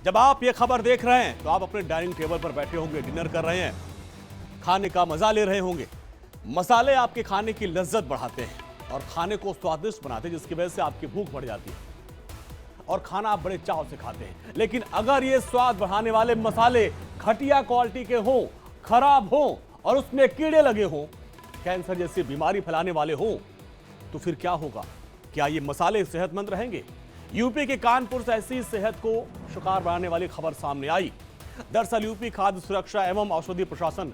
जब आप ये खबर देख रहे हैं तो आप अपने डाइनिंग टेबल पर बैठे होंगे, डिनर कर रहे हैं, खाने का मजा ले रहे होंगे। मसाले आपके खाने की लज्जत बढ़ाते हैं और खाने को स्वादिष्ट बनाते हैं, जिसकी वजह से आपकी भूख बढ़ जाती है और खाना आप बड़े चाव से खाते हैं। लेकिन अगर ये स्वाद बढ़ाने वाले मसाले घटिया क्वालिटी के हों, खराब हों और उसमें कीड़े लगे हों, कैंसर जैसी बीमारी फैलाने वाले हों, तो फिर क्या होगा? क्या ये मसाले सेहतमंद रहेंगे? यूपी के कानपुर से ऐसी सेहत को शिकार बनाने वाली खबर सामने आई। दरअसल यूपी खाद्य सुरक्षा एवं औषधि प्रशासन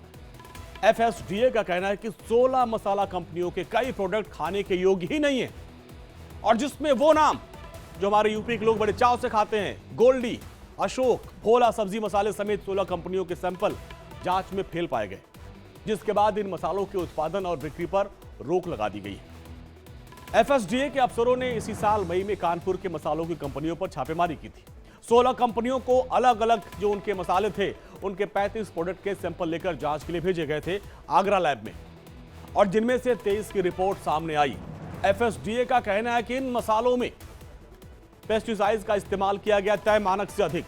FSDA का कहना है कि 16 मसाला कंपनियों के कई प्रोडक्ट खाने के योग्य ही नहीं है, और जिसमें वो नाम जो हमारे यूपी के लोग बड़े चाव से खाते हैं, गोल्डी, अशोक, भोला सब्जी मसाले समेत 16 कंपनियों के सैंपल जांच में फेल पाए गए, जिसके बाद इन मसालों के उत्पादन और बिक्री पर रोक लगा दी गई। FSDA के अफसरों ने इसी साल मई में कानपुर के मसालों की कंपनियों पर छापेमारी की थी। 16 कंपनियों को अलग अलग जो उनके मसाले थे, उनके 35 प्रोडक्ट के सैंपल लेकर जांच के लिए भेजे गए थे आगरा लैब में, और जिनमें से 23 की रिपोर्ट सामने आई। FSDA का कहना है कि इन मसालों में पेस्टिसाइड्स का इस्तेमाल किया गया तय मानक से अधिक।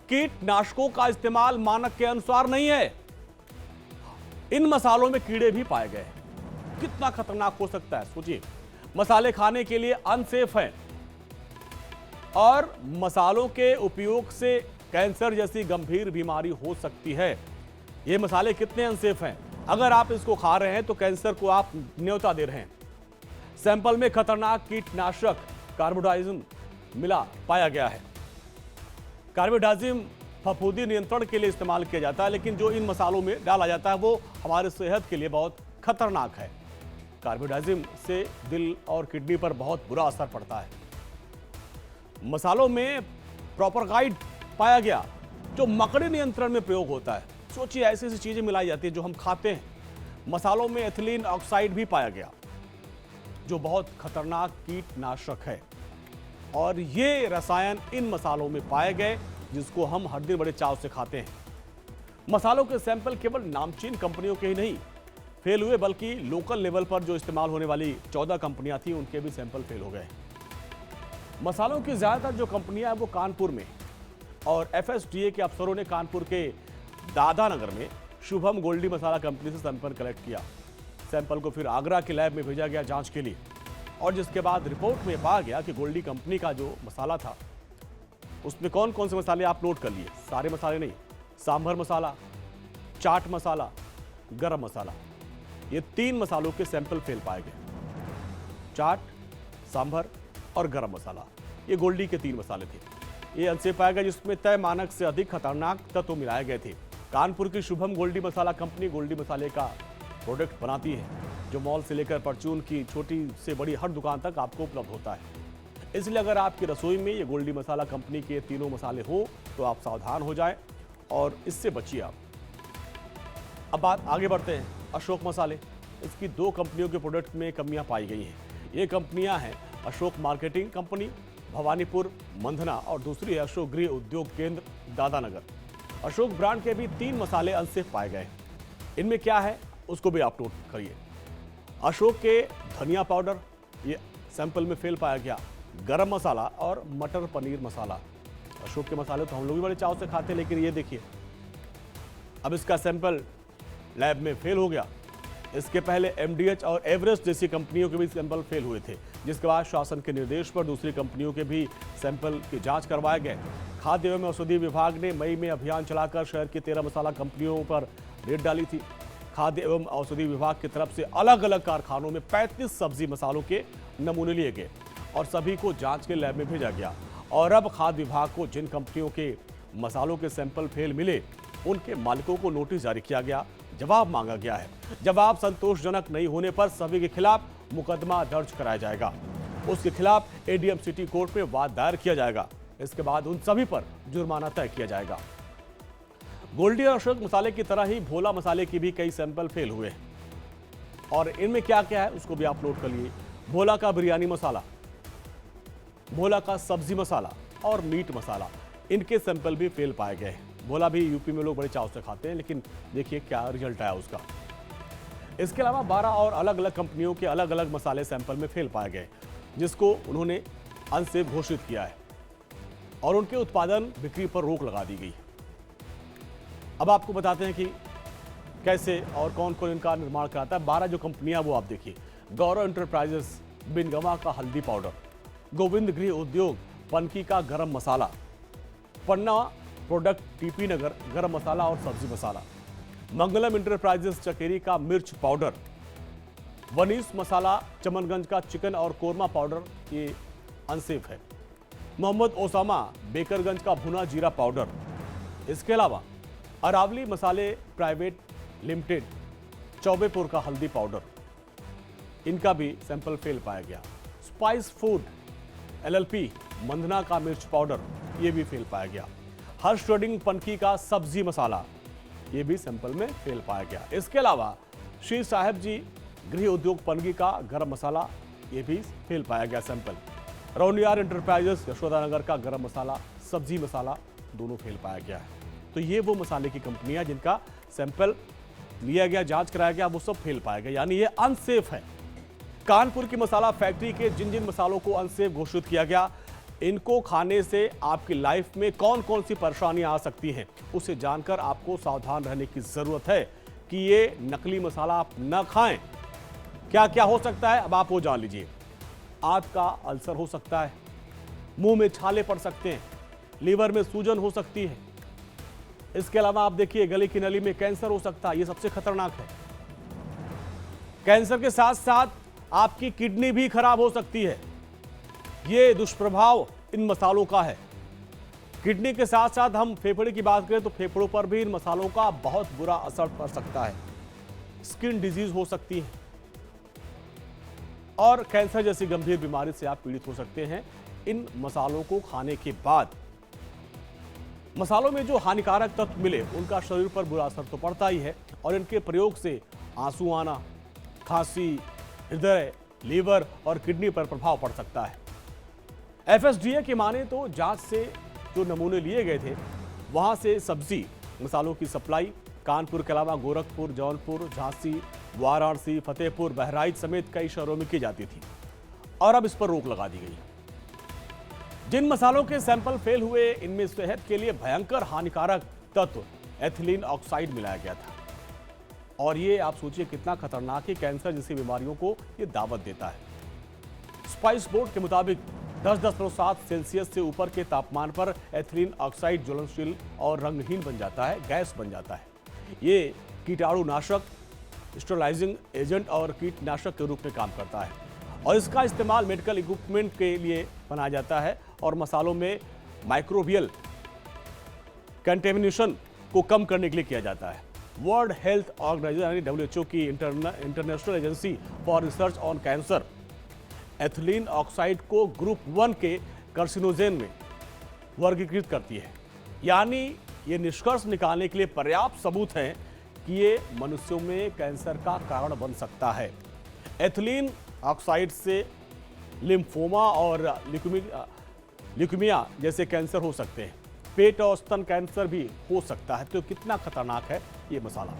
कीटनाशकों का इस्तेमाल मानक के अनुसार नहीं है। इन मसालों में कीड़े भी पाए गए। कितना खतरनाक हो सकता है सोचिए। मसाले खाने के लिए अनसेफ हैं और मसालों के उपयोग से कैंसर जैसी गंभीर बीमारी हो सकती है। ये मसाले कितने अनसेफ हैं? अगर आप इसको खा रहे हैं तो कैंसर को आप न्योता दे रहे हैं। सैंपल में खतरनाक कीटनाशक कार्बोडाजिम मिला पाया गया है। कार्बोडाजिम फफूंदी नियंत्रण के लिए इस्तेमाल किया जाता है, लेकिन जो इन मसालों में डाला जाता है वो हमारे सेहत के लिए बहुत खतरनाक है। कार्बोडाजिम से दिल और किडनी पर बहुत बुरा असर पड़ता है। मसालों में प्रोपरगाइड पाया गया, जो मकड़ी नियंत्रण में प्रयोग होता है। सोचिए, ऐसी ऐसी चीजें मिलाई जाती है जो हम खाते हैं। मसालों में एथिलीन ऑक्साइड भी पाया गया, जो बहुत खतरनाक कीटनाशक है, और ये रसायन इन मसालों में पाए गए जिसको हम हर दिन बड़े चाव से खाते हैं। मसालों के सैंपल केवल नामचीन कंपनियों के ही नहीं फेल हुए, बल्कि लोकल लेवल पर जो इस्तेमाल होने वाली 14 कंपनियां थी, उनके भी सैंपल फेल हो गए। मसालों की ज्यादातर जो कंपनियां हैं वो कानपुर में, और FSDA के अफसरों ने कानपुर के दादानगर में शुभम गोल्डी मसाला कंपनी से सैंपल कलेक्ट किया। सैंपल को फिर आगरा के लैब में भेजा गया जांच के लिए, और जिसके बाद रिपोर्ट में पाया गया कि गोल्डी कंपनी का जो मसाला था उसमें कौन कौन से मसाले आप नोट कर लिए, सारे मसाले नहीं, सांभर मसाला, चाट मसाला, गरम मसाला, ये 3 मसालों के सैंपल फेल पाए गए। चाट, सांभर और गरम मसाला, ये गोल्डी के 3 मसाले थे। ये अनसेफ पाया गया, जिसमें तय मानक से अधिक खतरनाक तत्व मिलाए गए थे। कानपुर की शुभम गोल्डी मसाला कंपनी गोल्डी मसाले का प्रोडक्ट बनाती है, जो मॉल से लेकर परचून की छोटी से बड़ी हर दुकान तक आपको उपलब्ध होता है। इसलिए अगर आपकी रसोई में ये गोल्डी मसाला कंपनी के तीनों मसाले हो तो आप सावधान हो जाएं और इससे बचिए आप। अब बात आगे बढ़ते हैं। अशोक मसाले, इसकी 2 कंपनियों के प्रोडक्ट में कमियां पाई गई हैं। ये कंपनियां हैं अशोक मार्केटिंग कंपनी, भवानीपुर मंधना, और दूसरी है अशोक गृह उद्योग केंद्र, दादानगर। अशोक ब्रांड के भी 3 मसाले अनसेफ पाए गए। इनमें क्या है उसको भी आप नोट करिए। अशोक के धनिया पाउडर, ये सैंपल में फेल पाया गया। गरम मसाला और मटर पनीर मसाला। अशोक के मसाले तो हम लोग भी बड़े चाव से खाते हैं, लेकिन ये देखिए अब इसका सैंपल लैब में फेल हो गया। इसके पहले MDH और एवरेस्ट जैसी कंपनियों के भी सैंपल फेल हुए थे, जिसके बाद शासन के निर्देश पर दूसरी कंपनियों के भी सैंपल की जांच करवाए गए। खाद्य एवं औषधि विभाग ने मई में अभियान चलाकर शहर की 13 मसाला कंपनियों पर रेड डाली थी। खाद्य एवं औषधि विभाग की तरफ से अलग अलग कारखानों में 35 सब्जी मसालों के नमूने लिए गए और सभी को जांच के लैब में भेजा गया। और अब खाद्य विभाग को जिन कंपनियों के मसालों के सैंपल फेल मिले, उनके मालिकों को नोटिस जारी किया गया, जवाब मांगा गया है। जवाब संतोषजनक नहीं होने पर सभी के खिलाफ मुकदमा दर्ज कराया जाएगा। उसके खिलाफ ADM सिटी कोर्ट में वाद दायर किया जाएगा। इसके बाद उन सभी पर जुर्माना तय किया जाएगा। गोल्डी और अशोक मसाले की तरह ही भोला मसाले की भी कई सैंपल फेल हुए, और इनमें क्या क्या है उसको भी आप नोट कर लिए। भोला का बिरयानी मसाला, भोला का सब्जी मसाला और मीट मसाला, इनके सैंपल भी फेल पाए गए। भोला भी यूपी में लोग बड़े चाव से खाते हैं, लेकिन देखिए क्या रिजल्ट आया उसका। इसके अलावा 12 और अलग अलग कंपनियों के अलग अलग मसाले सैंपल में फेल पाए गए, जिसको उन्होंने अनसेफ घोषित किया है। और उनके उत्पादन बिक्री पर रोक लगा दी गई। अब आपको बताते हैं कि कैसे और कौन कौन इनका निर्माण कराता है। 12 जो कंपनियां वो आप देखिए, गौरव इंटरप्राइजेस बिनगमा का हल्दी पाउडर, गोविंद गृह उद्योग पनकी का गरम मसाला, पन्ना प्रोडक्ट टीपी नगर गरम मसाला और सब्जी मसाला, मंगलम इंटरप्राइजेस चकेरी का मिर्च पाउडर, वनीस मसाला चमनगंज का चिकन और कोरमा पाउडर ये अनसेफ है, मोहम्मद ओसामा बेकरगंज का भुना जीरा पाउडर, इसके अलावा अरावली मसाले प्राइवेट लिमिटेड चौबेपुर का हल्दी पाउडर, इनका भी सैंपल फेल पाया गया। स्पाइस फूड एलएलपी मंधना का मिर्च पाउडर ये भी फेल पाया गया। हर्ष ट्रेडिंग पनकी का सब्जी मसाला ये भी सैंपल में फेल पाया गया। इसके अलावा श्री साहेब जी गृह उद्योग पनकी का गरम मसाला ये भी फेल पाया गया सैंपल। रौनियार इंटरप्राइजेस यशोदानगर का गरम मसाला सब्जी मसाला दोनों फेल पाया गया है। तो ये वो मसाले की कंपनियां जिनका सैंपल लिया गया, जांच कराया गया, वो सब फेल पाया गया, यानी ये अनसेफ है। कानपुर की मसाला फैक्ट्री के जिन जिन मसालों को अनसेफ घोषित किया गया, इनको खाने से आपकी लाइफ में कौन कौन सी परेशानियां आ सकती हैं, उसे जानकर आपको सावधान रहने की जरूरत है कि ये नकली मसाला आप न खाएं। क्या क्या हो सकता है अब आप वो जान लीजिए। आंत का अल्सर हो सकता है, मुंह में छाले पड़ सकते हैं, लीवर में सूजन हो सकती है। इसके अलावा आप देखिए गले की नली में कैंसर हो सकता है, ये सबसे खतरनाक है। कैंसर के साथ साथ आपकी किडनी भी खराब हो सकती है। ये दुष्प्रभाव इन मसालों का है। किडनी के साथ साथ हम फेफड़े की बात करें तो फेफड़ों पर भी इन मसालों का बहुत बुरा असर पड़ सकता है। स्किन डिजीज हो सकती है और कैंसर जैसी गंभीर बीमारी से आप पीड़ित हो सकते हैं इन मसालों को खाने के बाद। मसालों में जो हानिकारक तत्व मिले उनका शरीर पर बुरा असर तो पड़ता ही है और इनके प्रयोग से आंसू आना, खांसी, हृदय, लीवर और किडनी पर प्रभाव पड़ सकता है। एफएसडीए की माने तो जांच से जो नमूने लिए गए थे वहां से सब्जी मसालों की सप्लाई कानपुर के अलावा गोरखपुर, जौनपुर, झांसी, वाराणसी, फतेहपुर, बहराइच समेत कई शहरों में की जाती थी और अब इस पर रोक लगा दी गई। जिन मसालों के सैंपल फेल हुए इनमें सेहत के लिए भयंकर हानिकारक तत्व एथिलीन ऑक्साइड मिलाया गया था और ये आप सोचिए कितना खतरनाक है, कैंसर जैसी बीमारियों को ये दावत देता है। स्पाइस बोर्ड के मुताबिक 10.7 सेल्सियस से ऊपर के तापमान पर एथिलीन ऑक्साइड ज्वलनशील और रंगहीन बन जाता है, गैस बन जाता है। ये कीटाणुनाशक, स्टेरलाइजिंग एजेंट और कीटनाशक के रूप में काम करता है और इसका इस्तेमाल मेडिकल इक्विपमेंट के लिए बनाया जाता है और मसालों में माइक्रोबियल कंटेमिनेशन को कम करने के लिए किया जाता है। वर्ल्ड हेल्थ ऑर्गेनाइजेशन यानी WHO की international agency for research on cancer ethylene oxide को ग्रुप 1 के कार्सिनोजेन में वर्गीकृत करती है। यानी ये निष्कर्ष निकालने के लिए पर्याप्त सबूत हैं कि ये मनुष्यों में कैंसर का कारण बन सकता है। एथिलीन ऑक्साइड से लिम्फोमा और ल्यूकेमिया जैसे कैंसर हो सकते हैं। पेट और स्तन कैंसर भी हो सकता है। तो कितना खतरनाक है ये मसाला।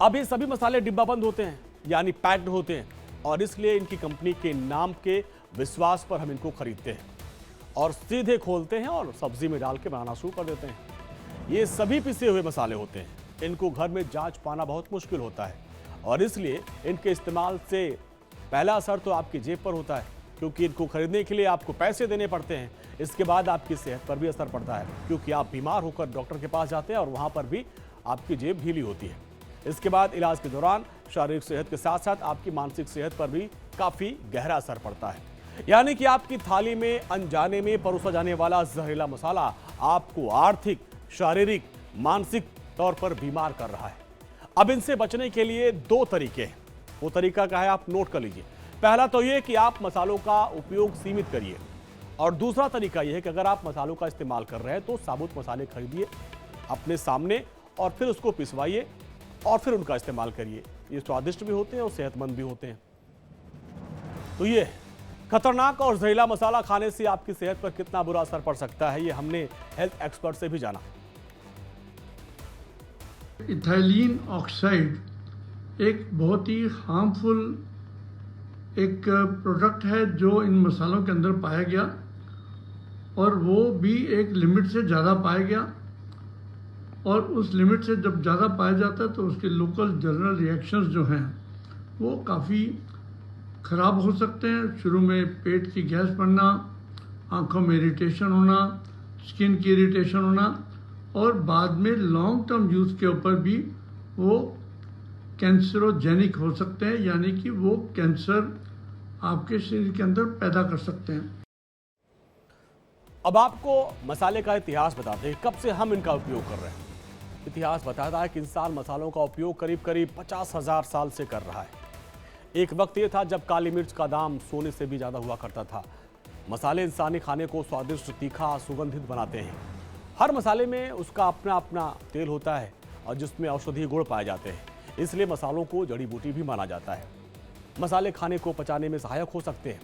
अब ये सभी मसाले डिब्बाबंद होते हैं यानी पैक्ड होते हैं और इसलिए इनकी कंपनी के नाम के विश्वास पर हम इनको खरीदते हैं और सीधे खोलते हैं और सब्जी में डाल के बनाना शुरू कर देते हैं। ये सभी पिसे हुए मसाले होते हैं, इनको घर में जांच पाना बहुत मुश्किल होता है और इसलिए इनके इस्तेमाल से पहला असर तो आपकी जेब पर होता है क्योंकि इनको खरीदने के लिए आपको पैसे देने पड़ते हैं। इसके बाद आपकी सेहत पर भी असर पड़ता है क्योंकि आप बीमार होकर डॉक्टर के पास जाते हैं और वहां पर भी आपकी जेब ढीली होती है। इसके बाद इलाज के दौरान शारीरिक सेहत के साथ साथ आपकी मानसिक सेहत पर भी काफी गहरा असर पड़ता है। यानी कि आपकी थाली में अनजाने में परोसा जाने वाला जहरीला मसाला आपको आर्थिक, शारीरिक, मानसिक तौर पर बीमार कर रहा है। अब इनसे बचने के लिए 2 तरीके हैं। वो तरीका क्या है आप नोट कर लीजिए। पहला तो ये कि आप मसालों का उपयोग सीमित करिए और दूसरा तरीका यह है कि अगर आप मसालों का इस्तेमाल कर रहे हैं तो साबुत मसाले खरीदिए अपने सामने और फिर उसको पिसवाइए और फिर उनका इस्तेमाल करिए। ये स्वादिष्ट भी होते हैं और सेहतमंद भी होते हैं। तो ये खतरनाक और जहरीला मसाला खाने से आपकी सेहत पर कितना बुरा असर पड़ सकता है ये हमने हेल्थ एक्सपर्ट से भी जाना। इथाइलिन ऑक्साइड एक बहुत ही हार्मफुल एक प्रोडक्ट है जो इन मसालों के अंदर पाया गया और वो भी एक लिमिट से ज़्यादा पाया गया, और उस लिमिट से जब ज़्यादा पाया जाता है तो उसके लोकल जनरल रिएक्शंस जो हैं वो काफ़ी ख़राब हो सकते हैं। शुरू में पेट की गैस बनना, आँखों में इरिटेशन होना, स्किन की इरिटेशन होना, और बाद में लॉन्ग टर्म यूज़ के ऊपर भी वो कैंसरोजेनिक हो सकते हैं, यानी कि वो कैंसर आपके शरीर के अंदर पैदा कर सकते हैं। अब आपको मसाले का इतिहास बताते हैं, कब से हम इनका उपयोग कर रहे हैं। इतिहास बताता है कि इंसान मसालों का उपयोग करीब करीब 50,000 साल से कर रहा है। एक वक्त ये था जब काली मिर्च का दाम सोने से भी ज़्यादा हुआ करता था। मसाले इंसानी खाने को स्वादिष्ट, तीखा, सुगंधित बनाते हैं। हर मसाले में उसका अपना अपना तेल होता है और जिसमें औषधीय गुण पाए जाते हैं, इसलिए मसालों को जड़ी बूटी भी माना जाता है। मसाले खाने को पचाने में सहायक हो सकते हैं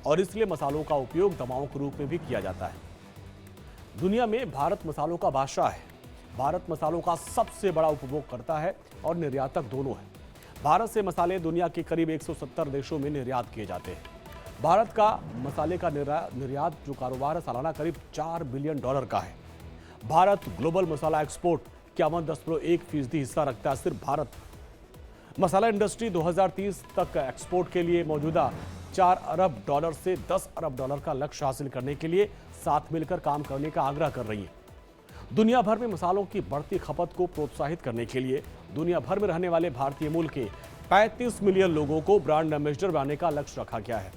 और इसलिए मसालों का उपयोग दवाओं के रूप में भी किया जाता है। दुनिया में भारत मसालों का बादशाह है। भारत मसालों का सबसे बड़ा उपभोगकर्ता है और निर्यातक दोनों है। भारत से मसाले दुनिया के करीब 170 देशों में निर्यात किए जाते हैं। भारत का मसाले का निर्यात जो कारोबार है सालाना करीब $4 बिलियन का है। भारत ग्लोबल मसाला एक्सपोर्ट 51.1% हिस्सा रखता है। सिर्फ भारत मसाला इंडस्ट्री 2030 तक एक्सपोर्ट के लिए मौजूदा $4 अरब से $10 अरब का लक्ष्य हासिल करने के लिए साथ मिलकर काम करने का आग्रह कर रही है। दुनिया भर में मसालों की बढ़ती खपत को प्रोत्साहित करने के लिए दुनिया भर में रहने वाले भारतीय मूल के 35 मिलियन लोगों को ब्रांड एम्बेसडर बनाने का लक्ष्य रखा गया है।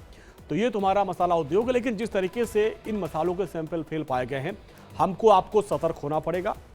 तो ये तुम्हारा मसाला उद्योग है, लेकिन जिस तरीके से इन मसालों के सैंपल फेल पाए गए हैं, हमको आपको सतर्क होना पड़ेगा।